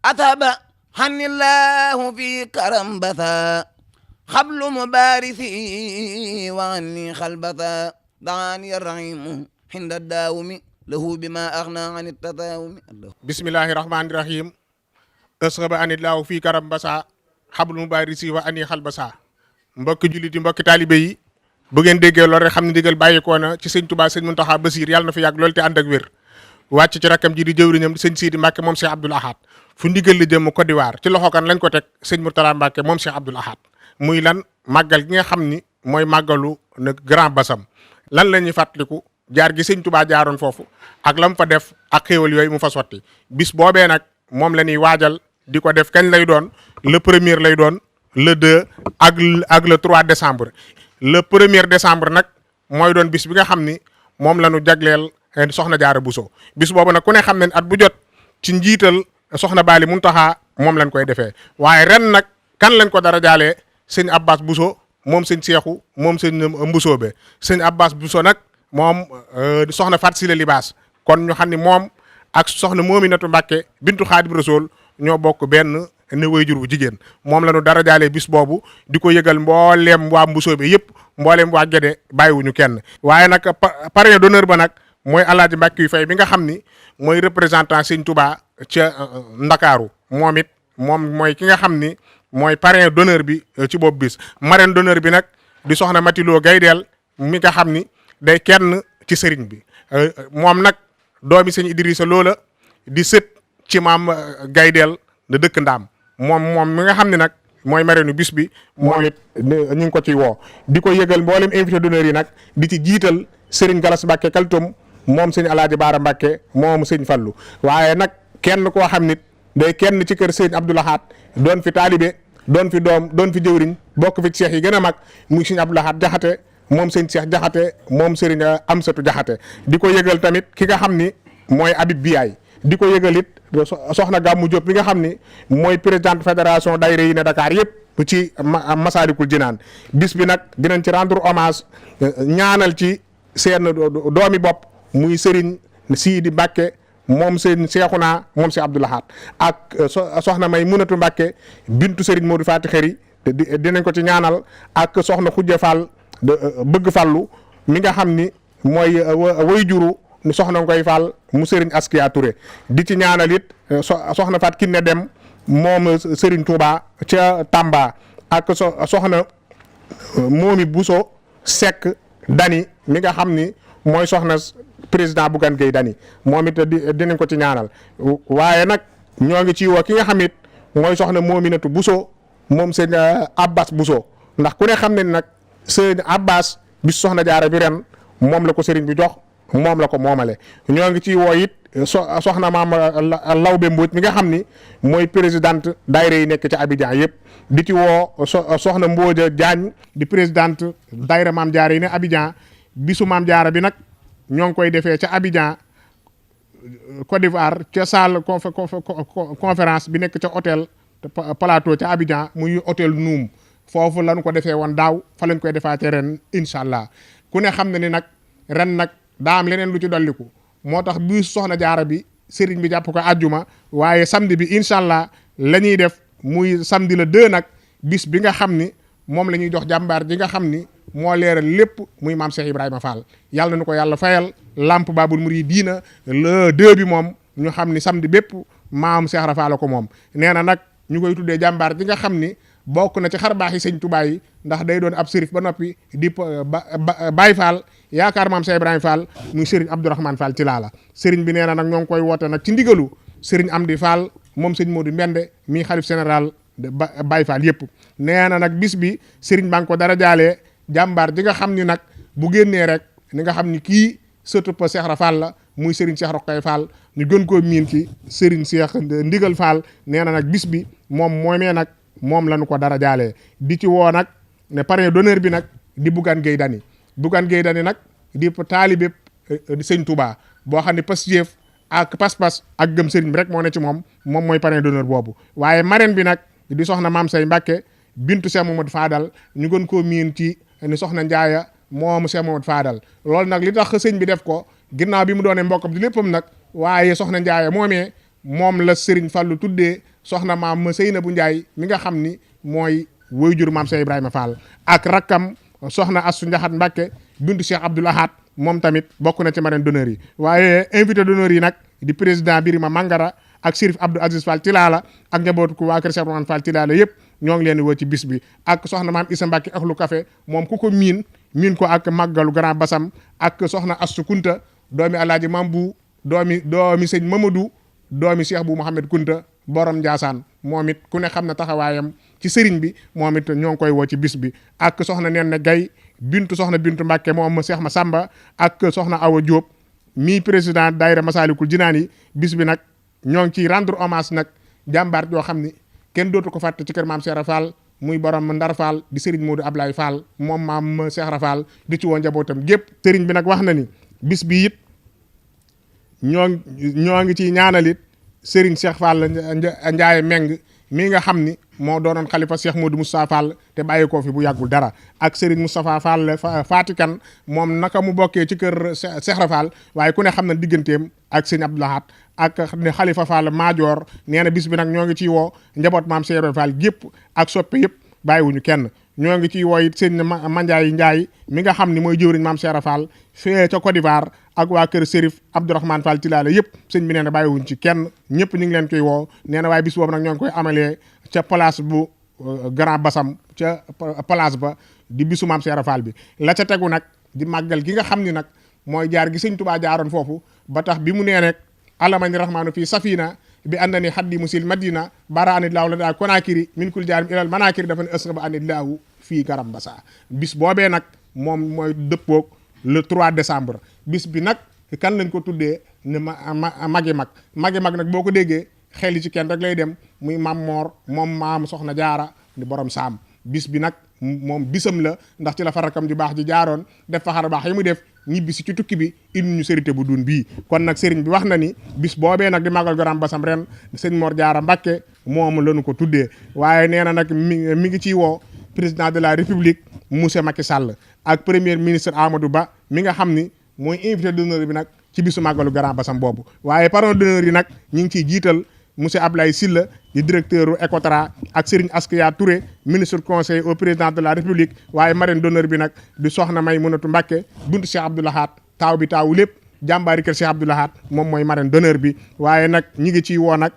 ataba hanillahu fi karam batha xablu mubarisi wa anni xalbatha daani rahimu hinda daawumi lahu bima aghna an at-tadawumi. bismillahi rahmani rahim asxaba anillahu fi karam basa xablu mubarisi wa anni xalbasa. mbokki jullit yi mbokki taalibe yi bu ngeen déggee loolu rek xam ne ndigal bàyyikoo na ci sëñ Touba sëñ Mountakha Bassir yàlla na fi yàgg loolu te ànd ak wér wàcc ci rakkam ji di jëwriñam di sëñ Sidi Mbacke moom Cheikh Abdoul Ahad fu ndigal li jëm Côte d'Ivoire ci loxo kan lañ ko teg sëñ Mourtala Mbacke moom Cheikh Abdoul Ahad muy lan màggal gi nga xam ni mooy màggalu nag Grand Bassam lan la ñuy fàttaliku jaar gi sëñ Touba jaaroon foofu ak lam fa def ak xéewal yooyu mu fa sotti bis boobee nag moom la ñuy waajal di ko def kañ lay doon le premier lay doon le 2 ak le 3 décembre. le 1er décembre nag mooy doon bis bi nga xam ni moom la ñu jagleel soxna Jaara Buso bis boobu nag ku ne xam ne at bu jot ci njiital soxna Baali Muntaxa moom lañ koy defee waaye ren nag kan lañ ko dara jaalee sëñ Abbas Buso moom sëñ Seexu moom sëñ Mbusoobe sëñ Abbas Buso nag moom soxna Fat Sile Libaas kon ñu xam ni moom ak soxna Moominatu Mbàkke bintu Xaadim Rasuul ñoo bokk benn ne waajur bu jigéen moom la ñu dara jaalee bis boobu di ko yëgal mbooleem waa Mbusoobe yëpp mbooleem waa Gede bàyyiwuñu kenn waaye nag parrain d'honneur ba nag mooy Alaaji Mbàkke yu fay bi nga xam ni mooy représentant Sëñ Touba ca Ndakaaru moom it moom mooy ki nga xam ni mooy parrain d'honneur bi ci boobu bis marraine d'honneur bi nag di soxna Matiloo Gaydeel mi nga xam ni day kenn ci sëriñ bi moom nag doomi sëñ Idrissa Loola di sët ci maam Gaydeel da dëkk Ndaam moom mi nga xam ne nag mooy marraine bis bi moom it ñu ngi ko ciy woo di ko yëgal mboolem invité d'honneur yi nag di ci jiital Serigne Galas Mbàkke Kaltum moom sëñ Alaaji Baara Mbàkke moom sëñ Fallu waaye nag kenn koo xam nit day kenn ci kër sëñ Abdoul Ahad doon fi taalibe doon fi doom doon fi jëwriñ bokk fi seex yi gën a mag muy sëñ Abdoul Ahad Jaxate moom sëñ Seex Jaxate moom Serigne Amsatu Jaxate di ko yëgal tamit ki nga xam ni mooy Habib Biaye di ko yëgal it soxna Gàmmu Diop bi nga xam ni mooy présidente fédération daayira yi ne Dakar yëpp ci Masaalikul Jinaan bis bi nag dinañ ci rendre hommage ñaanal ci seen doomi bopp muy Serigne Sidi Mbacke moom seen Seexuna moom si Abdoul Ahad ak soxna May Munatu Mbacke bintu Serigne Modou Fati Xëri dinañ ko ci ñaanal ak soxna Xujja Fall bëgg fallu mi nga xam ni mooy way juru soxna Ngoy Fall mu Serigne Askia Touré di ci ñaanal it soxna Fat Kiné Dem moom Serigne Touba ca Tamba ak soxna Momi Bousso Seck Dani mi nga xam ni mooy soxna président Bougane Gueye Dani moom it dinañ ko ci ñaanal waaye nag ñoo ngi ci woo ki nga xam it mooy soxna Mominatu Bousso moom sëñ Abbas Bousso ndax ku ne xam ne nag sëñ Abbas bis soxna Jaara bi ren moom la ko Serigne bi jox moom la ko moomale ñoo ngi ci woo it soxna maam Lawbe Mbodj mi nga xam ni mooy présidente daayira yi nekk ci Abidjan yëpp di ci woo soxna Mbodja Diagne di présidente daayira maam Jaara yi ne Abidjan bisu maam Jaara bi nag ñoo ngi koy defee ca Abidjan Côte d'Ivoire ca salle conférence bi nekk ca hôtel plateau ca Abidjan muy hôtel Noum foofu lañu ko defee woon daaw fa lañ koy defaatee ren incha allah ku ne xam na ni nag ren nag daa am leneen lu ci dolliku moo tax bi soxna Jaara bi sëriñ bi jàpp ko àjjuma waaye samedi bi incha allah la ñuy def muy samedi le 2 nag bis bi nga xam ni moom la ñuy jox jàmbaar ji nga xam ni moo leeral lépp muy maam Cheikh Ibrahima Fall yàlla na ko yàlla fayal lamp Babul Muridiina le 2 bi moom ñu xam ni samedi bépp maam Cheikh Ibra Fall ko moom nee na nag ñu koy tuddee jàmbaar ji nga xam ni bokk na ci xar baax yi sëñ Tuubaa yi ndax day doon ab sërif ba noppi di Baay Fall yaakaar maam Cheikh Ibrahima Fall muy Serigne Abdourahmane Fall ci laala Serigne bi nee na nag ñoo ngi koy woote nag ci ndigalu Serigne Amdi Fall moom sëñ Modou Mbende mi xalif général de Baay Fall yëpp nee na nag bis bi Serigne baa ngi ko dara jaalee jàmbaar ji nga xam ni nag bu génnee rek ni nga xam ni kii surtout pa Cheikh Ibra Fall la muy Serigne Cheikh Roqay Fall ñu gën koo miin ci Serigne Cheikh Ndigal Fall nee na nag bis bi moom moomee nag moom lañu ko dara jaalee di ci woo nag ne parrain d'honneur bi nag di Bougane Gueye Dany Bougane Gueye Dany nag di taalibe di sëñ Touba boo xam ne Pastef ak pas-pas ak gëm sëriñ bi rek moo ne ci moom mooy parrain d'honneur boobu waaye marraine bi nag di soxna Maam Say Mbàkke bintu Cheikh Mamadou Fadal ñu gën koo miin ci ni soxna Njaaya moom Cheikh Mamadou Fadal loolu nag li tax sëñ bi def ko ginnaaw bi mu doonee mbokkam di léppam nag waaye soxna Njaaya moomee moom la Serigne Fallou tuddee soxna maam Seynabou Ndiaye mi nga xam ni mooy waajur maam Cheikh Ibrahima Fall ak rakkam soxna Astou Ndiakhate Mbacke bintu Cheikh Abdoul Ahad moom tamit bokk na ci marraine d'honneur yi. waaye invité d'honneur yi nag di président Birima Mangara ak Chérif Abdou Aziz Fall Tilala ak njabootu ku waa kër Cheikh Oumar Fall Tilala yëpp ñoo ngi leen di woo ci bis bi ak soxna maam Issa Mbacke ak lu café moom ku ko miin ko ak màggalu Grand Bassam ak soxna Astou Kunta doomi Alaaji Mambu doomi sëñ Mamadou doomi Cheikh bu Mouhamed Kunta borom Ndiassane moom it ku ne xam na taxawaayam ci sëriñ bi moom it ñoo ngi koy woo ci bis bi ak soxna Nene Gaye soxna Bintu Mbacke moom Cheikh Massamba ak soxna Awa Diop mi président daayira Masalikul Jinaan yi bis bi nag ñoo ngi ciy rendre hommage nag jàmbaar yoo xam ni kenn dootu ko fàtte ci kër maam Cheikh Fall muy borom Ndar Fall di Serigne Modou Ablaye Fall moom maam Cheikh Fall di ci woo njabootam gépp Serigne bi nag wax na ni bis bi it ñoo ngi ciy ñaanalit Serigne Cheikh Fall Ndiaye Meng mii nga xam ni moo doonoon xalifa Cheikh Modou Moustapha Fall te bàyyi ko fi bu yàggul dara ak Serigne Moustapha Fall Fatikan moom naka mu bokkee ci kër Cheikh Fall waaye ku ne xam na digganteem ak Serigne Abdou Lahad ak ne Khalifa Fall Maajoor nee na bis bi nag ñoo ngi ciy woo njaboot maam Cheikh Fall gépp ak soppe yëpp bàyyiwuñu kenn ñoo ngi ciy woo it sëñ Mandiaye Ndiaye mi nga xam ni mooy jëwriñ maam Cheikh Fall fee ca Côte d'Ivoire ak waa kër Serif Abdourahmane Fall Tilala yëpp sëñ bi nee na bàyyiwuñ ci kenn ñëpp ñu ngi leen koy woo nee na waaye bis boobu nag ñoo ngi koy amalee ca place bu Grand Bassam ca place ba di bisu maam Cheikh Fall bi la ca tegu nag di màggal gi nga xam ni nag mooy jaar gi sëñ Touba jaaroon foofu ba tax bi mu nee rek alamani rahmaanu fii safina bi ànd ni xaddi musil madina bara anit laaw la daa konakiri min kul jaarim ilal manakiri dafa ne ësra ba anit laahu fii Garam Bassa bis boobee nag moom mooy dëppoog le 3 décembre bis bi nag kan lañ ko tuddee ne magi mag nag boo ko déggee xel yi ci kenn rek lay dem muy Mam Moor moom maam soxna jaara di borom saam bis bi nag moom bisam la ndax ci la farakam di baax ji jaaroon def fa xar baax yi mu def ñibbi si ci tukki bi indi ñu sérité bu dun bii kon nag sëriñ bi wax na ni bis boobee nag di màggal Garam Bassam ren sëñ Mor Jaara Mbàkke moom lañu ko tuddee waaye nee na nag mi ngi ciy woo président de la république monsieur Macky Sall ak premier ministre Amadou Ba mi nga xam ni mooy invité d'honneur bi nag ci bisu màggalu Garam Bassam boobu waaye parrain d'honneur yi nag ñu ngi ciy jiital monsieur Ablaye Sylla di directeur Ecotra ak Serigne Askia Touré ministre conseiller au président de la république waaye marraine d'honneur bi nag di soxna Maymunatu Mbàkke buntu Cheikh Abdou Lahad taaw bi taawu lépp jàmbaari kër Cheikh Abdou Lahad moom mooy marraine d'honneur bi waaye nag ñi ngi ciy woo nag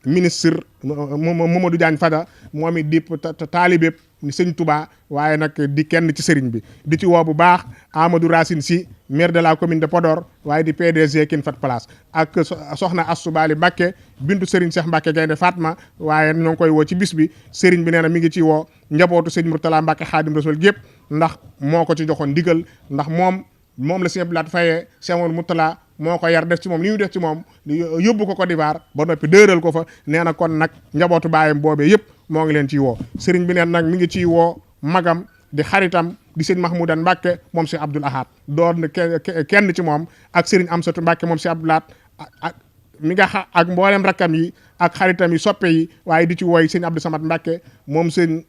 ministre Mamadou Diagne Fada moom it di taalibe sëñ Touba waaye nag di kenn ci sëriñ bi di ci woo bu baax Amadou Racine Sy maire de la commune de Podor waaye di PDG King Fat Place ak soxna Astou Bali Mbacke bintu Serigne Cheikh Mbacke Gaynde Fatma waaye ñoo ngi koy woo ci bis bi sëriñ bi nee na mi ngi ci woo njabootu sëñ Mourtala Mbacke Xaadim Rasul gépp ndax moo ko ci joxoon ndigal ndax moom la sëñ Abdou Lahad fayee Cheikh Mourtala moo ko yar def ci moom li ñu def ci moom yóbbu ko Côte d'Ivoire ba noppi dëral ko fa nee na kon nag njabootu baayam boobee yëpp moo ngi leen ciy woo sëriñ bi neen nag mi ngi ciy woo magam di xaritam di sëñ Mahmoudan Mbacke moom si Abdoul Ahad doon kenn ci moom ak sëriñ Amsatu Mbacke moom si Abdoul Ahad ak mi nga ak mboolem rakkam yi ak xaritam yi soppe yi waaye di ci wooy sëñ Abdou Samad Mbacke moom sëñ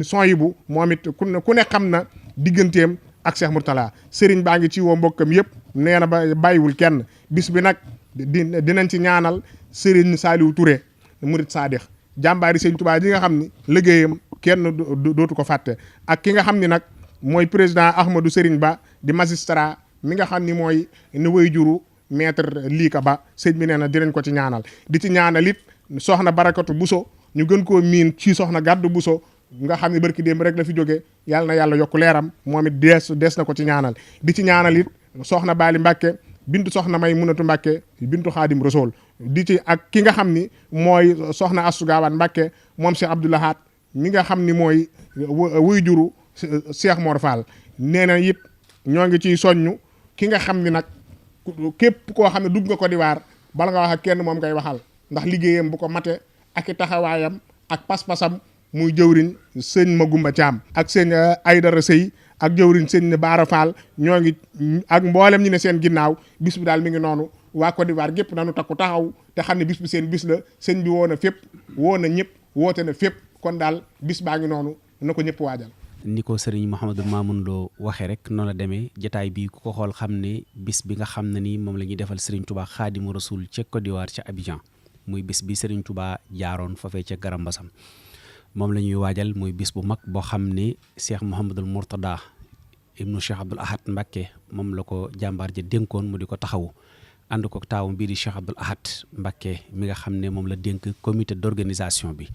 Soyibu moom it ku ne xam na digganteem ak Cheikh Mourtala sëriñ baa ngi ci woo mbokkam yëpp nee na ba bàyyiwul kenn bis bi nag dinañ ci ñaanal sëriñ Saliou Touré murid Sadikh jàmbaari sëñ Touba ji nga xam ni liggéeyam kenn dootu ko fàtte ak ki nga xam ni nag mooy président Ahmadou Serigne Ba di magistrat mi nga xam ni mooy ni way juru maître Lika Ba sëñ bi nee na dinañ ko ci ñaanal di ci ñaanal it soxna Barakatu Bousso ñu gën koo miin ci soxna Gàddu Bousso nga xam ne barki démb rek la fi jóge yàlla na yàlla yokk leeram moom it des na ko ci ñaanal di ci ñaanal it soxna Bali Mbacke bintu soxna Maymunatu Mbacke bintu Xaadim Rasul di ci ak ki nga xam ni mooy soxna Astou Gawane Mbacke moom Cheikh Abdou Lahad mi nga xam ni mooy wuy juru Cheikh Mor Fall nee na it ñoo ngi ciy soññu ki nga xam ni nag képp koo xam ne dugg nga ko di waar bala nga wax ak kenn moom ngay waxal ndax liggéeyam bu ko mate ak i taxawaayam ak pas-pasam muy jëwriñ sëñ Magumba Thiam ak sëñ Aydara Sey ak jëwriñ sëñ Baara Fall ñoo ngi ak mboolem ñi ne seen ginnaaw bis bi daal mi ngi noonu waa Côte d'Ivoire gépp nañu takku taxaw te xam ne bis bi seen bis la sëñ bi woo na fépp woo na ñëpp woote na fépp kon daal bis baa ngi noonu na ko ñëpp waajal. ni ko sëriñ Mouhamadou Mamoun Lo waxee rek noonu la demee jataay bi ku ko xool xam ne bis bi nga xam ne ni moom la ñuy defal sëriñ Touba Xaadimu Rasul ca Côte d'Ivoire ca Abidjan muy bis bi Serigne Touba jaaroon foofee ca Garambasam moom la ñuy waajal muy bis bu mag boo xam ne Cheikh Mouhamadul Mourtada ibnu Cheikh Abdoul Ahad Mbacké moom la ko jàmbaar ja dénkoon mu di ko taxawu ànd ko taawam bii di Cheikh Abdoul Ahad Mbacké mi nga xam ne moom la dénk comité d'organisation bi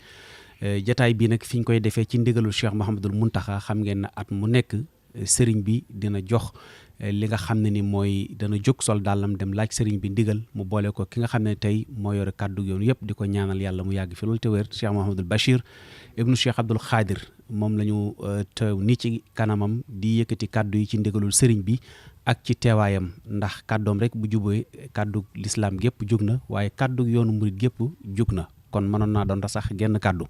jataay bii nag fi ñu koy defee ci ndigalul Cheikh Mouhamadul Mountakha xam ngeen ne at mu nekk sëriñ bi dina jox li nga xam ne ni mooy dana jóg sol dàllam dem laaj sëriñ bi ndigal mu boole ko ki nga xam ne tey moo yore kàddu yoon yëpp di ko ñaanal yàlla mu yàgg fi loolu te wér Cheikh Mouhamadul Bachir ibnu Cheikh Abdoul Khadir moom la ñu teew ni ci kanamam di yëkkati kàddu yi ci ndigalul sëriñ bi ak ci teewaayam ndax kàddoom rek bu jubee kàddu lislaam gépp jug na waaye kàddu yoonu murit gépp jug na kon mënoon naa doon sax genn kàddu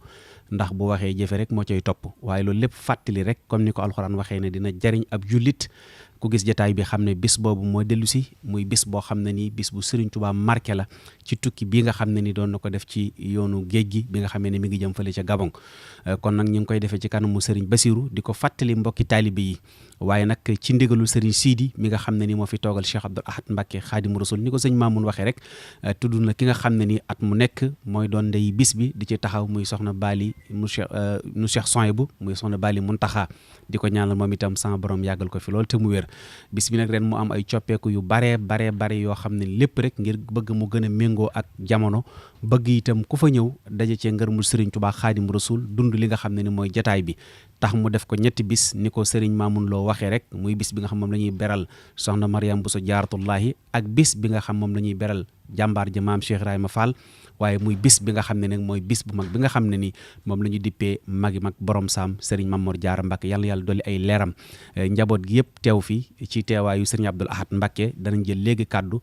ndax bu waxee jëfe rek moo cay topp waaye loolu lépp fàttali rek comme ni ko alxuraan waxee ne dina jariñ ab jullit ku gis jataay bi xam ne bis boobu moo dellu si muy bis boo xam ne nii bis bu Serigne Touba marqué la ci tukki bii nga xam ne ni doon na ko def ci yoonu géej gi bi nga xamee ne mi ngi jëm fële ca Gabon kon nag ñu ngi koy defee ci kanamu Serigne Bassirou di ko fàttali mbokki taalibe yi waaye nag ci ndigalul Serigne Sidi mi nga xam ne ni moo fi toogal Cheikh Abdoul Ahad Mbacké Khadimu Rasul ni ko sëñ Mamoun waxee rek tudd na ki nga xam ne ni at mu nekk mooy doon ndey bis bi di ci taxaw muy soxna Bali mu Cheikh Sohaibou muy soxna Bali Muntaxa di ko ñaanal moom itam sama borom yàggal ko fi lool te mu wér bis bi nag ren mu am ay coppeeku yu bare yoo xam ne lépp rek ngir bëgg mu gën a méngoo ak jamono bëgg itam ku fa ñëw daje cee ngërëmul Serigne Touba Khadimu Rasul dund li nga xam ne ni mooy jataay bi tax mu def ko ñetti bis ni ko Serigne Mamoun Lo waxee rek muy bis bi nga xam moom la ñuy beral soxna Mariam Bousso Jaaratullahi ak bis bi nga xam moom la ñuy beral jàmbaar ja maam Cheikh Ibrahima Fall waaye muy bis bi nga xam ne nag mooy bis bu mag bi nga xam ne ni moom la ñu dippee magi mag borom saam Serigne Mamor Diarra Mbacké yàlla yàlla dolli ay leeram njaboot gi yëpp teew fi ci teewaayu Serigne Abdoul Ahad Mbacké danañ jël léegi kàddu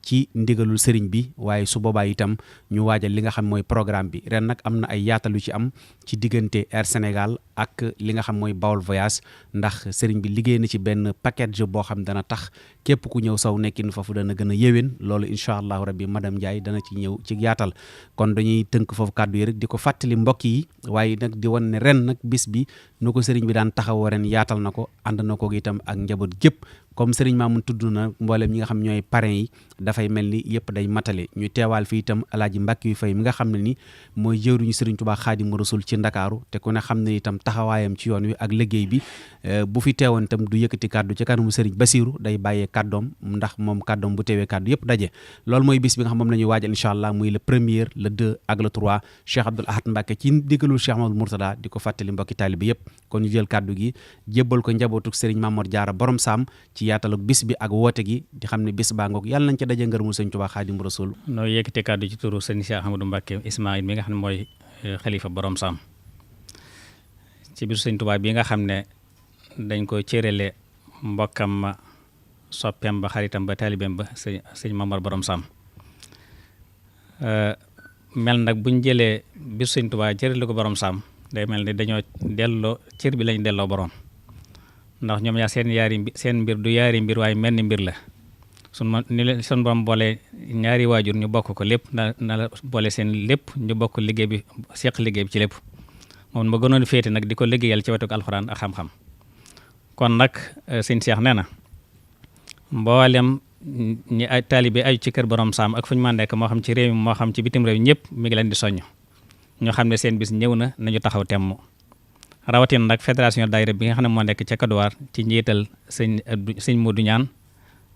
ci ndigalul Serigne bi waaye su boobaa itam ñu waajal li nga xam mooy programme bi ren nag am na ay yaatalu ci am ci diggante Air Sénégal ak li nga xam mooy Bawol Voyage ndax Serigne bi liggéey na ci benn package boo xam dana tax képp ku ñëw saw nekkin foofu dana gën a yéwén loolu incha allahu rabbi madame Ndiaye dana ci ñëw ci yaatal kon dañuy tënk foofu kàddu yi rek di ko fàttali mbokk yi waaye nag di wan ne ren nag bis bi nu ko Serigne bi daan taxawoo ren yaatal na ko ànd na ko itam ak njaboot gépp comme Serigne Mamoun tudd na mboolem ñi nga xam ñooy parrain yi dafay mel ni yëpp day matale ñu teewaal fi itam alaaji Mbàkke yu fay mi nga xam ne ni mooy jëwriñu Serigne Touba Khadimu Rasul ci Ndakaaru te ku ne xam ne itam taxawaayam ci yoon wi ak liggéey bi bu fi teewoon itam du yëkkati kàddu ci kanamu Serigne Bassirou day bàyyee kàddoom ndax moom kàddoom bu teewee kàddu yëpp daje loolu mooy bis bi nga xam moom la ñuy waajal incha allah muy le premier le 2 ak le 3 Cheikh Abdoul Ahad Mbacké ci ndigalul Cheikh Mamadou Mourtada di ko fàttali mbokki taalibe yëpp kon ñu jël kàddu gi jébbal ko njabootuk Serigne Mamor Diarra borom saam ci yaataluk bis bi ak woote gi di xam ne bis baa ngoog yàlla nañ ca daje ngërëmul Sëñ Touba Khadimu Rasul noo yëkkate kàddu ci turu sëñ Cheikh Ahmadou Mbacké Ismaïl mi nga xam ne mooy xalifa borom saam ci bisu Sëñ Touba bi nga xam ne dañ ko cërale mbokkam ma soppeem ba xaritam ba taalibeem ba sëñ Mamor borom saam mel nag buñ jëlee bisu Sëñ Touba cërale ko borom saam day mel ni dañoo delloo cër bi lañ delloo borom ndax ñoom yaa seen mbir du yaari mbir waaye mel ni mbir la sun borom boole ñaari waajur ñu bokk ko lépp na la boole seen lépp ñu bokk liggéey bi seq liggéey bi ci lépp moom ma gënoon féete nag di ko liggéeyal ci wetu alxuraan ak xam-xam kon nag sëñ Cheikh nee na mboolem ñi ay taalibe aju ci kër borom saam ak fu ñu mën nekk moo xam ci réew mi moo xam ci bitim réew ñëpp mi ngi leen di soññ ñoo xam ne seen bis ñëw na nañu taxaw temm rawatina nag fédération daayira bi nga xam ne moo nekk ca Kaduwaar ci njiital sëñ Modou Ñaan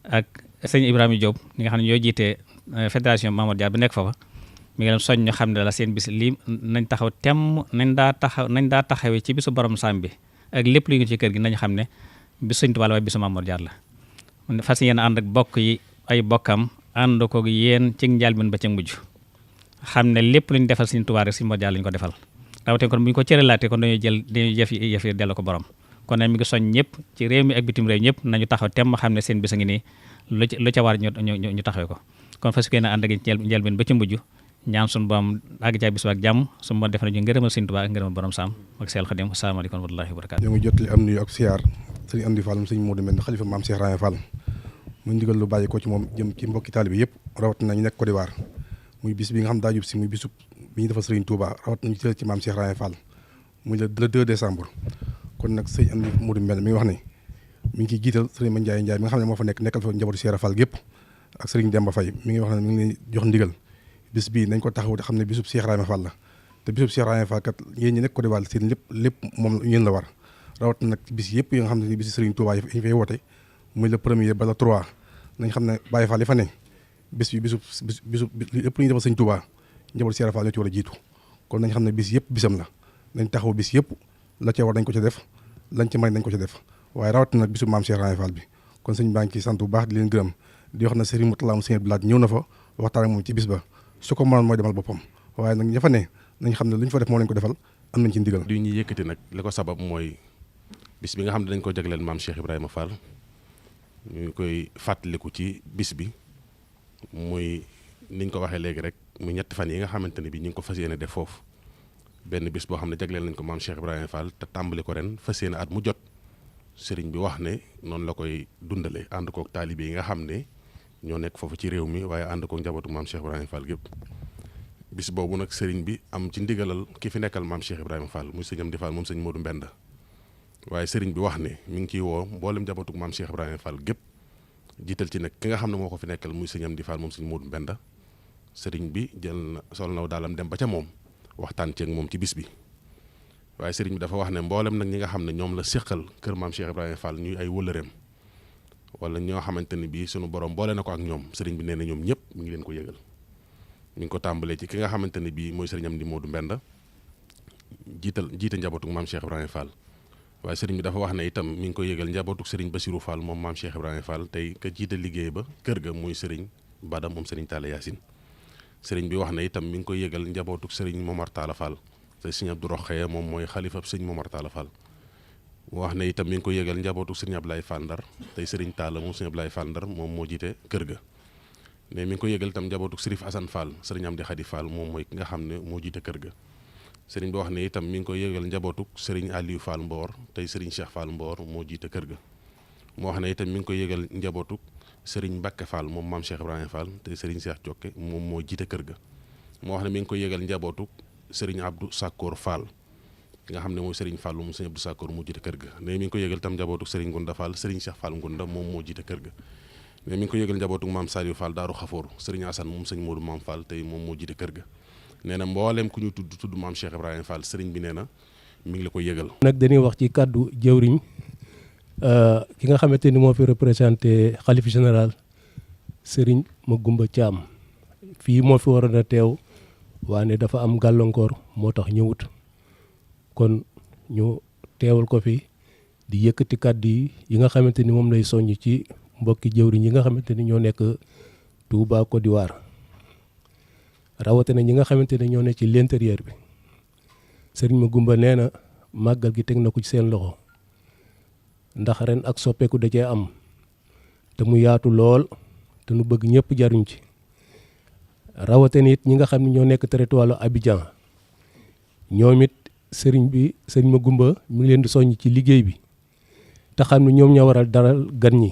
ak sëñ Ibrahima Diop ñi nga xam ne ñoo jiitee fédération Mamadou Dia bi nekk foofa mi ngi leen soñ ñu xam ne la seen bis lii nañ taxaw temm nañ daa taxawee ci bisu borom saam bi ak lépp lu ngi ci kër gi nañ xam ne bisu Sëñ Tuubaa la waaye bisu Mamadou Dia la fas yéen ànd ak bokk yi ay bokkam ànd ko yéen ci njëlbéen ba ca mujj xam ne lépp lu ñu defal Sëñ Tuubaa rek Sëñ Mamadou Dia lañ ko defal rawatina kon bu ñu ko cëralaatee kon dañuy jëf yi delloo ko borom kon nag mi ngi soñ ñëpp ci réew mi ak bitim réew ñëpp nañu taxaw temm xam ne seen bis a ngi nii lu ca war ñu taxawee ko kon fas yéene ànd ak njëlbéen ba ci mujj ñaan suñu borom àgg ca bis ba ak jàmm suñu borom def nañu ngërëmal Sëñ Tuubaa ak ngërëmal borom saam ak seel Xadim asalaamaaleykum wa rahmatullaahi wa barakaatuh. ñoo ngi jottali am nuyu ak siyaar sëriñ Amdi Fall sëriñ Modou Mbène xalifa maam Cheikh Ibrahima Fall mu ndigal lu bàyyi ko ci moom jëm ci mbokki taalibe yëpp rawat na ñu nekk Côte d'Ivoire muy bis bi nga xam daa jub si muy bisub bi ñu defal sëriñ Touba rawat nañu ci maam Cheikh Ibrahima Fall muy le 2 décembre kon nag sëriñ Amdi Modou Mbène mi ngi wax ne mi ngi ciy jiital sëriñ Ma Ndiaye mi nga xam ne moo fa nekkal fa njabootu Cheikh Fall gépp ak sëriñ Demba Faye mi ngi wax ne mi ngi leen jox ndigal bis bii nañ ko taxaw te xam ne bisub Cheikh Ibrahima Fall la te bisub Cheikh Ibrahima Fall kat yéen ñi nekk Côte d'Ivoire seen lépp moom yéen la war rawat nag bis yëpp yi nga xam ne bisi Serigne Touba yi ñu fay woote muy le premier ba le 3 nañ xam ne Baye Fall yi fa ne bis bi bisub lépp lu ñuy defal Serigne Touba njaboot Cheikh Fall ñoo ci war a jiitu kon nañ xam ne bis yëpp bisam la nañ taxaw bis yëpp la ca war dañ ko ca def lañ ci may nañ ko ca def waaye rawat nag bisub maam Cheikh Ibrahima Fall bi kon sëñ baa ngi ci sant bu baax di leen gërëm di wax na Serigne Moutalla mu sëñ Blaat ñëw na fa waxtaan ak moom ci bis ba su ko mënoon mooy demal boppam waaye nag ña fa ne nañ xam ne lu ñu fa def moo lañ ko defal am nañ ci ndigal. li ñuy yëkkati nag li ko sabab mooy bis bi nga xam ne dañ ko jagleel maam Cheikh Ibrahima Fall ñu koy fàttaliku ci bis bi muy niñ ko waxee léegi rek muy ñetti fan yi nga xamante ne bi ñu ngi ko fas yéene def foofu benn bis boo xam ne jagleel nañ ko maam Cheikh Ibrahima Fall te tàmbali ko ren fas yéene at mu jot sëriñ bi wax ne noonu la koy dundale ànd kook taalibe yi nga xam ne ñoo nekk foofu ci réew mi waaye ànd kook njabootu maam Cheikh Ibrahima Fall gépp bis boobu nag sëriñ bi am ci ndigalal ki fi nekkal maam Cheikh Ibrahima Fall muy sëñ Amdi Fall moom sëñ Modou Mbenda waaye sëriñ bi wax ne mi ngi ciy woo mboolem njabootu maam Cheikh Ibrahima Fall gépp jiital ci nag ki nga xam ne moo ko fi nekkal muy sëñ Amdi Fall moom sëñ Modou Mbenda sëriñ bi jël na sol naw daalam dem ba ca moom waxtaan ceeg moom ci bis bi waaye sëriñ bi dafa wax ne mboolem nag ñi nga xam ne ñoom la séqal kër maam Cheikh Ibrahima Fall ñuy ay wëllëreem wala ñoo xamante ni bii sunu borom boole na ko ak ñoom sëriñ bi nee na ñoom ñëpp mi ngi leen ko yëgal mi ngi ko tàmbalee ci ki nga xamante ne bii mooy sëriñ Amdi Modou Mbenda jiite njabootuk maam Cheikh Ibrahima Fall waaye sëriñ bi dafa wax ne itam mi ngi ko yëgal njabootuk sëriñ Bassirou Fall moom maam Cheikh Ibrahima Fall tey ka jiite liggéey ba kër ga muy sëriñ Bada moom sëriñ Talla Yacine sëriñ bi wax ne itam mi ngi koy yëgal njabootuk sëriñ Momar Talla Fall te sëriñ Abdou Rokhaya moom mooy xalifab sëriñ Momar Talla Fall wax ne itam mi ngi koy yëgal njabootuk sëriñ Ablaye Fall Ndar tey sëriñ Talla moom sëriñ Ablaye Fall Ndar moom moo jiite kër ga mais mi ngi koy yëgal itam njabootuk sërif Assane Fall sëriñ Amdi Khady Fall moom mooy ki nga xam ne moo jiite kër ga sëriñ bi wax ne itam mi ngi koy yëgal njabootuk sëriñ Aliou Fall Mboor tey sëriñ Cheikh Fall Mboor moo jiite kër ga moo wax ne itam mi ngi koy yëgal njabootuk sëriñ Mbacke Fall moom maam Cheikh Ibrahima Fall tey sëriñ Cheikh Jokke moom moo jiite kër ga moo wax ne mi ngi koy yëgal njabootuk sëriñ Abdou Sakkoor Fall ki nga xam ne mooy sëriñ Fall moom sëriñ Abdou Sakkoor moo jiite kër ga ne mi ngi koy yëgal itam njabootuk sëriñ Ngunda Fall sëriñ Cheikh Fall Ngunda moom moo jiite kër ga ne mi ngi koy yëgal njabootuk maam Saliou Fall Daaru Xafoor sëriñ Assane moom sëriñ Modou Maam Fall tey moom moo jiite kër ga nee na mbooleem ku ñu tudd maam Cheikh Ibrahima Fall sëriñ bi nee na mi ngi la koy yëgal. nag dañuy wax ci kàddu jëwriñ ki nga xamante ni moo fi représenté xalif général sëriñ Magoumba Thiam fii moo fi waroon a teew waane dafa am gàllankoor moo tax ñëwut kon ñu teewal ko fi di yëkkati kàddu yi nga xamante ni moom lay soññ ci mbokki jëwriñ yi nga xamante ni ñoo nekk Touba Côte d'Ivoire rawatina ñi nga xamante ne ñoo ne ci l'intérieur bi sëriñ Magoumba nee na màggal gi teg na ko ci seen loxo ndax ren ak soppeeku da cee am te mu yaatu lool te nu bëgg ñëpp jaruñ ci rawatina it ñi nga xam ne ñoo nekk territoire Abidjan ñoom it sëriñ Magoumba mi ngi leen di soññ ci liggéey bi te xam ne ñoom ñoo waral dalal gan ñi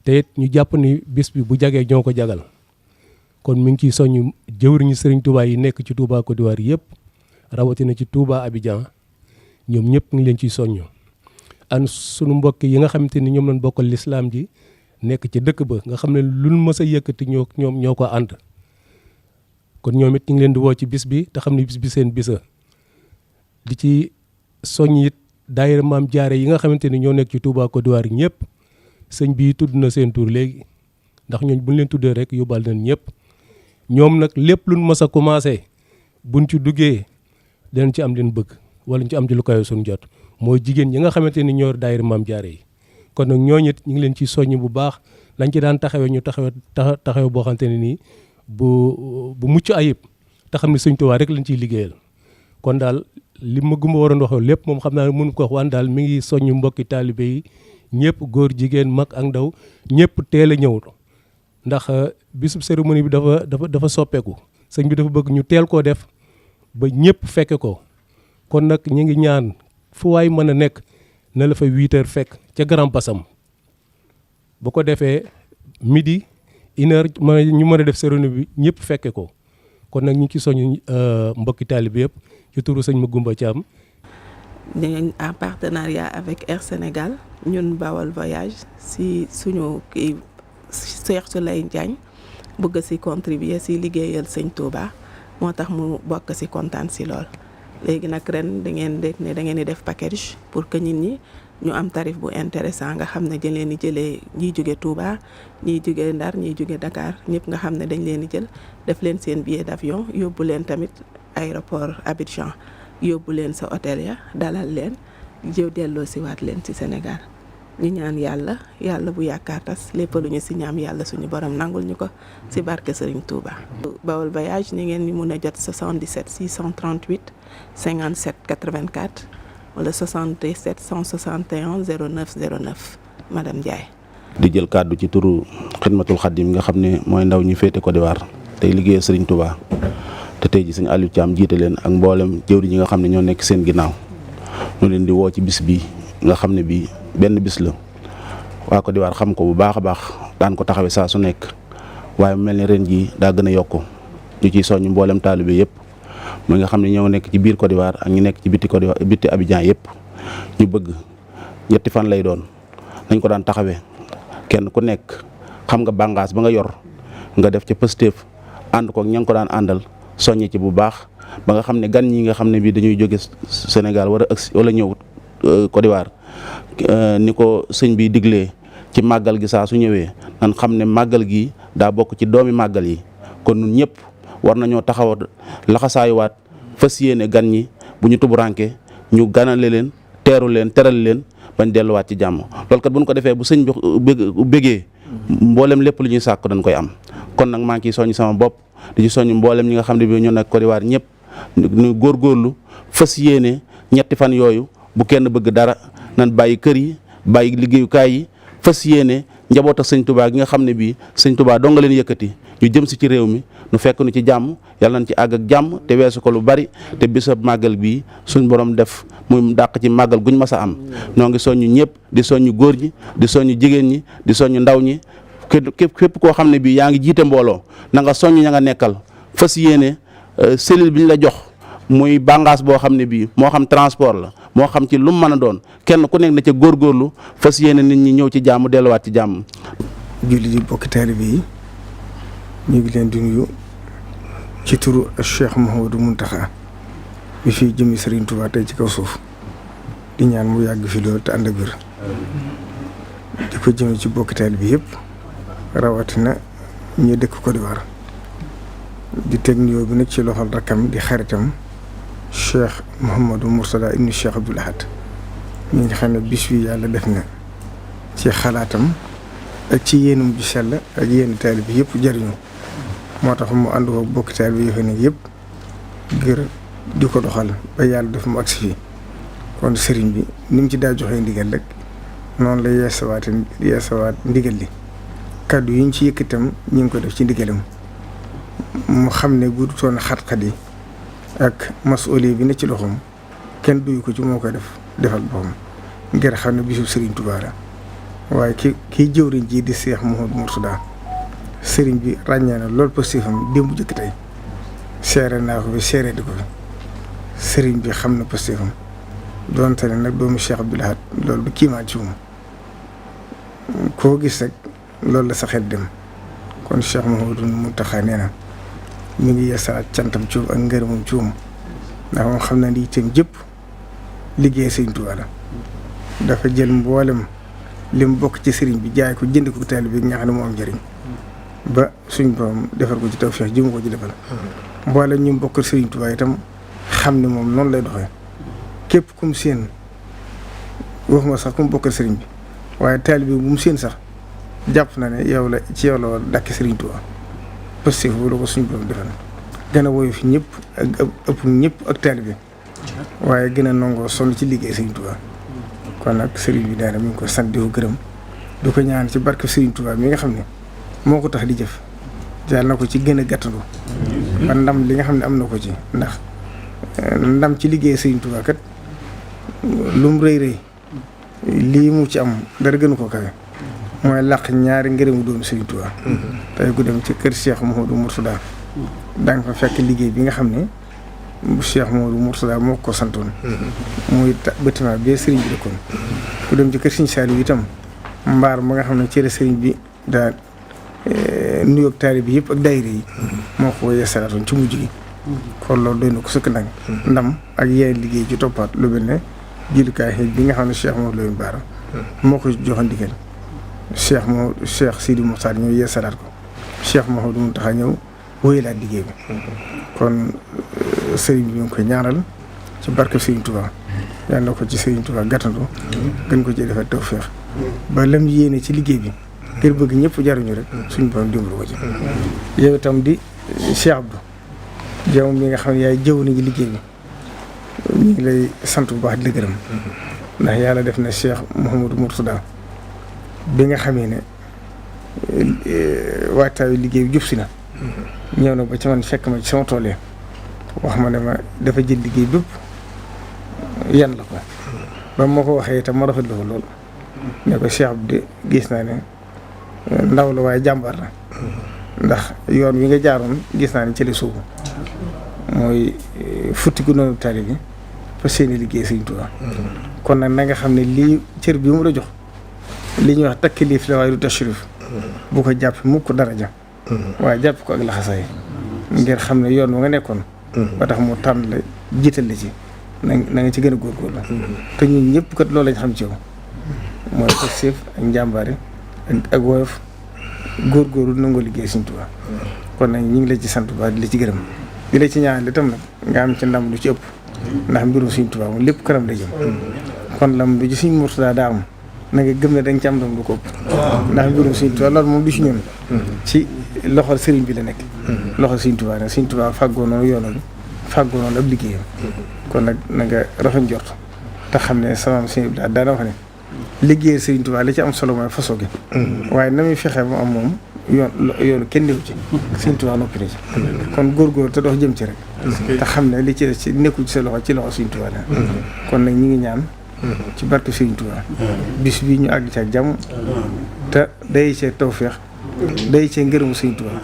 te it ñu jàpp ni bis bi bu jagee ñoo ko jagal kon mi ngi ciy soññ jëwriñu sëriñ Touba yi nekk ci Touba Côte d'Ivoire yëpp rawatina ci Touba Abidjan ñoom ñëpp ngi leen ciy soññ an sunu mbokk yi nga xamante ni ñoom lañ bokkal lislaam ji nekk ci dëkk ba nga xam ne luñ mës a yëkkati ñoom ñoo ko ànd kon ñoom it ñu ngi leen di woo ci bis bi te xam ne bis bi seen bisa di ci soññ it daayira Maam Jaare yi nga xamante ni ñoo nekk ci Touba Côte d'Ivoire ñëpp sëñ bi tudd na seen tur léegi ndax ñooñ buñ leen tuddee rek yóbbal nañ ñëpp ñoom nag lépp luñ mës a commencé buñ ci duggee danañ ci am leen bëgg wala ñu ci am ci lu kayo suñu jot mooy jigéen ñi nga xamante ni ñoo daayira Maam Jaare yi kon nag ñooñu it ñu ngi leen ci soññ bu baax lañ ci daan taxawee ñu taxawee boo xamante ne nii bu mucc ayib te xam ne Sëñ Tuubaa rek lañ ciy liggéeyal kon daal li Magoumba waroon wax lépp moom xam naa mënu ko wax waan daal mi ngi soññ mbokki taalibe yi ñëpp góor jigéen mag ak ndaw ñëpp teel a ñëw ndax bisub cérémonie bi dafa soppeeku sëñ bi dafa bëgg ñu teel koo def ba ñëpp fekke ko kon nag ñu ngi ñaan fu waay mën a nekk na la fa 8 heures fekk ca Grand Bassam bu ko defee midi 1 heure ñu mën a def cérémonie bi ñëpp fekke ko kon nag ñu ngi ci soñu mbokki taalibe yëpp ci turu sëñ Magoumba Thiam. ñu en partenariat avec Air Sénégal ñun Bawal Voyage si suñu kii Cheikh Souleye Diagne bëgg si contribuer si liggéeyal sëñ Touba moo tax mu bokk si kontaan si lool. léegi nag ren da ngeen di def package pour que nit ñi ñu am tarif bu intéressant nga xam ne dañ leen di jëlee ñiy jóge Touba ñiy jóge Ndar ñiy jóge Dakar ñëpp nga xam ne dañ leen di jël def leen seen billet d'avion yóbbu leen tamit aéroport Abidjan yóbbu leen sa hôtel ya dalal leen jëw delloo si waat leen ci Sénégal. ñu ñaan yàlla bu yaakaar tas lépp lu ñu si ñaam yàlla suñu borom nangul ñu ko si barke Serigne Touba. Baol Voyage ni ngeen ni mun a jot 77 638 57 84 wala 77 161 09 09 madame Ndiaye. di jël kàddu ci turu Xidmatul Xadim nga xam ne mooy ndaw ñi féete Côte d'Ivoire tey liggéeyal Serigne Touba te tey ji sëñ Aliou Thiam jiite leen ak mboolem jëwriñ yi nga xam ne ñoo nekk seen ginnaaw ñu leen di woo ci bis bi nga xam ne bii benn bis la waa Côte d'Ivoire xam ko bu baax a baax daan ko taxawee saa su nekk waaye mu mel ni ren jii daa gën a yokku ñu ciy soññ mboolem taalibe yëpp mu nga xam ne ñoo nekk ci biir Côte d'Ivoire ak ñu nekk ci biti Côte d'Ivoire biti Abidjan yëpp ñu bëgg ñetti fan lay doon nañ ko daan taxawee kenn ku nekk xam nga bàngaas ba nga yor nga def ca pëstéef ànd ko ña nga ko daan àndal soññe ci bu baax ba nga xam ne gan ñi nga xam ne bii dañuy jóge Sénégal war a agsi wala ñëw Côte d'Ivoire ni ko sëñ bi diglee ci màggal gi saa su ñëwee nan xam ne màggal gi daa bokk ci doomi màggal yi kon ñun ñëpp war nañoo taxaw laxasaayuwaat fas yéene gan ñi bu ñu tuburanke ñu ganale leen teeru leen teral leen bañ delluwaat ci jàmm loolu kat bu ñu ko defee bu sëñ bi bëggee mboolem lépp lu ñuy sàkk dañ koy am kon nag maa ngi ciy soññ sama bopp di ci soññ mboolem ñi nga xam ne bi ñu nekk Côte d'Ivoire ñëpp ñu góorgóorlu fas yéene ñetti fan yooyu bu kenn bëgg dara nan bàyyi kër yi bàyyi liggéeyukaay yi fas yéene njaboot ak sëñ Touba gi nga xam ne bii sëñ Touba doo nga leen yëkkati ñu jëm si ci réew mi nu fekk nu ci jàmm yàlla nañ ci àgg ak jàmm te weesu ko lu bari te bisab màggal bii suñ borom def muy dàq ci màggal guñ mas a am noo ngi soññu ñëpp di soññu góor ñi di soññu jigéen ñi di soññu ndaw ñi képp koo xam ne bii yaa ngi jiite mbooloo na nga soññ ña nga nekkal fas yéene cellule bi ñu la jox muy bàngaas boo xam ne bii moo xam transport la moo xam ci lu mu mën a doon kenn ku nekk na ca góorgóorlu fas yéene nit ñi ñëw ci jàmm delluwaat ci jàmm. julli di bokki taalibe yi ñu ngi leen di nuyu ci turu Cheikh Mouhamadou Mountakha bi fii jëmmi Serigne Touba tey ci kaw suuf di ñaan mu yàgg fi loolu te ànd ak wér di ko jëme ci bokki taalibe bi yëpp rawatina ñu dëkk Côte d'Ivoire di teg nuyoo bi nag ci loxol rakkam di xaritam Cheikh Mouhamadou Mourtada ibnu Cheikh Abdoul Ahad ñi nga xam ne bis bi yàlla def na ci xalaatam ak ci yéenum ju sell ak yéen taalibe bi yëpp jariñu moo tax mu ànd ko bokki taalibe bi yi fa nekk yëpp ngir di ko doxal ba yàlla def mu agsi fii kon sëriñ bi ni mu ci daa joxee ndigal rek noonu la yeesawaat ndigal li kaddu yi ñu ci yëkkatam ñu ngi ko def ci ndigalam mu xam ne bu dutoon xat-xat yi ak masuuli bi ne ci loxoom kenn duyu ko ci moo koy defal boppam ngir xam ne bisu Serigne Touba la waaye kii jëwriñ ji di Cheikh Mouhamadou Mourtada Serigne bi ràññee na loolu positifam démb jëkk tey seere naa ko fi seere di ko fi Serigne bi xam na positifam doonte ne nag doomu Cheikh Abdoul Ahad loolu du kiimaat ci moom koo gis rek loolu la sa xel dem kon Cheikh Mouhamadou Mountakha nee na mi ngi yeesalaat cantam ci ak ngërëmam ci moom ndax moom xam na ni itam jëpp liggéey Sëriñ Tuubaa la dafa jël mboolem li mu bokk ci sëriñ bi jaay ko jënd ko taalibe bi nga xam ne moo am njëriñ ba suñ borom defar ko ci tawfeex ji mu ko ci defal mboolem ñu bokk Sëriñ Tuubaa itam xam ne moom noonu lay doxee képp kum seen waxuma sax kum bokkal sëriñ bi waaye taalibe bu mu seen sax jàpp na ne yow la ci yow la war dàkk Sëriñ Tuubaa parce que bu la ko suñ borom defal gën a woyu fi ñëpp ak ëpp ñëpp ak taalibe waaye gën a nangoo sonn ci liggéey Sëriñ Tuubaa kon nag sëriñ bi daana mi ngi ko sant di ko gërëm du ko ñaan ci barke Sëriñ Tuubaa mi nga xam ne moo ko tax di jëf yàlla na ko ci gën a gàttandu ba ndam li nga xam ne am na ko ci ndax ndam ci liggéey Sëriñ Tuubaa kat lu mu rëy rëy lii mu ci am dara gënu ko kawe mooy làq ñaari ngërëmu doomu Sëriñ Tuubaa tey ku dem ci kër Cheikh Mouhamadou Mourtada danga fa fekk liggéey bi nga xam ne Cheikh Mouhamadou Mourtada moo ko santoon muy bâtiment bi sëriñ bi dëkkoon ku dem ci kër Sëriñ Saliou itam mbaar ma nga xam ne ci la sëriñ bi daa nuyoog taalibe yëpp ak daayira yi moo ko yeesalaatoon ci mujj gi kon loolu doy na ko sëkk nag ndam ak yeneen liggéey ci toppaat lu mel ne jëlukaay xëy bi nga xam ne Cheikh Mouhamadou Lamine Bara moo ko joxoon ndigal Cheikh Sidi Moukhtar ñëw yeesalaat ko Cheikh Mouhamadou Mountakha ñëw wóyalaat liggéey bi kon sëriñ bi ñu ngi koy ñaanal ci barke Sëriñ Touba yal na ko ci Sëriñ Touba gàttandu gën ko ci defal tawfeex ba lam yéene ci liggéey bi ngir bëgg ñëpp jaruñu rek suñu borom dimbali ko ci yow itam di Cheikh Abdou jaww mi nga xam ne yaay jëw nañu liggéey bi ñu ngi lay sant bu baax di la gërëm ndax yàlla def na Cheikh Mouhamadou Mourtada bi nga xamee ne waajtaayu liggéey bi jub si na ñëw na ba ci man fekk ma ci sama tool yi wax ma ne ma dafa jël liggéey bépp yan la ko ba ma ko waxee itam ma rafetlu ko lool ne ko Cheikh bi gis naa ne ndaw la waaye jàmbaar la ndax yoon wi nga jaaroon gis naa ne ci la suubu mooy futti gu noonu tali bi fa seeni liggéey Sëriñ Tuubaa kon nag na nga xam ne lii cër bi mu la jox li ñuy wax takkiliif la waaye du tashrif bu ko jàpp mukk daraja waaye jàpp ko ak laxasaay ngir xam ne yoon wa nga nekkoon ba tax mu tànn la jiital la ci na nga ci gën a góorgóorlu te ñun ñëpp kat loolu lañ xam ci yow mooy pëstéef ak njàmbaare ak woyof góorgóorlu nangoo liggéey Sëriñ Tuubaa kon nag ñu ngi la ci sant bu baax di la ci gërëm di la ci ñaanal itam nag nga am ci ndam lu ci ëpp ndax mbirum Sëriñ Tuubaa moom lépp kanam la jëm kon lam du ci Sëriñ Murtada daa am na nga gëm ne da nga ci am ndam lu ko ëpp ndax mbirum Sëriñ Tuubaa loolu moom du ci ñun ci loxol sëriñ bi la nekk loxol Sëriñ Tuubaa nag Sëriñ Tuubaa fàggoo noonu yoonal fàggoo noonu ab liggéeyam kon nag na nga rafet njort te xam ne sama Sëriñ bi daana wax ne liggéey Sëriñ Tuubaa li ci am solo mooy façon gi waaye na muy fexee ba am moom yoonu kenn néew ci Sëriñ Tuubaa noppi na ci kon góorgóor te dox jëm ci rek te xam ne li ci ci nekkul ci sa loxo ci loxo Sëriñ Tuubaa la kon nag ñi ngi ñaan ci barke Sëriñ Tuubaa bis bi ñu àgg ci ak jàmm te day cee tawfeex day cee ngërëmu Sëriñ Tuubaa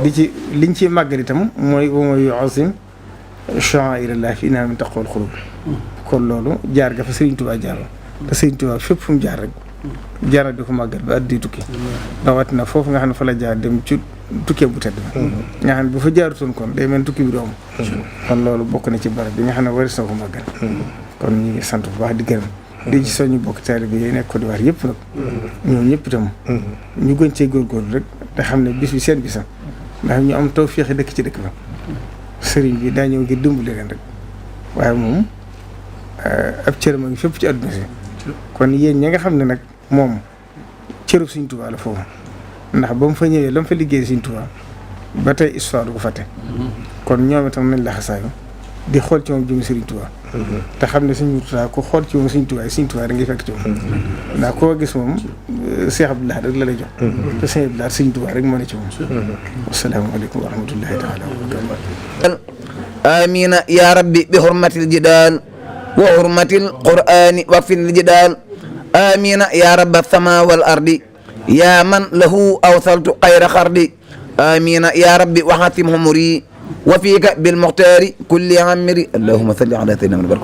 di ci liñ ciy màggal itam mooy wa man yu'azzim sha'aa'irallaahi fa innahaa min taqwal quluub kon loolu jaar ga fa Sëriñ Tuubaa jaaroon te Sëriñ Tuubaa fépp fu mu jaar rek jaara di ko màggal ba addi tukki rawatina foofu nga xam ne fa la jaar dem ci tukkee bu tedd ba nga xam ne bu fa jaarutoon kon day mel tukki bi doom kon loolu bokk na ci barab bi nga xam ne waris na ko màggal kon ñu ngi sant bu baax di gërëm di ci soññu bokk taalibe yi nekk Côte d'Ivoire yëpp nag ñoom ñëpp itam ñu gën cee góorgóorlu rek te xam ne bis bi seen bisam ndax ñu am tawfeex dëkk ci dëkk ba sëriñ bi daa ñëw ngir dimbali leen rek waaye moom ab cëram a ngi fépp ci àdduna si kon yéen ñi nga xam ne nag moom cërub Sëriñ Tuubaa la foofu ndax ba mu fa ñëwee la mu fa liggéey Sëriñ Tuubaa ba tey histoire du ko fàtte kon ñoom itam nañ laxasaayu di xool ci moom jëmi Sëriñ Tuubaa te xam ne Sëriñ Murtada ku xool ci moom Sëriñ Tuubaa da ngay fekk ci moom ndax koo gis moom Cheikh Abdoulaye rek la lay jox te Cheikh Abdoulaye Sëriñ Tuubaa rek moo ne ci moom asalaamaaleykum wa rahmatullahi taala wa barakatuh amina ya rabbi bi hurmatil jidal wa hurmatil qur'ani wa fil jidal آمين يا رب السماء والأرض يا من له أوصلت خير خرد آمين يا رب وحاتم همري وفيك بالمختار كل عمري اللهم صل على سيدنا محمد.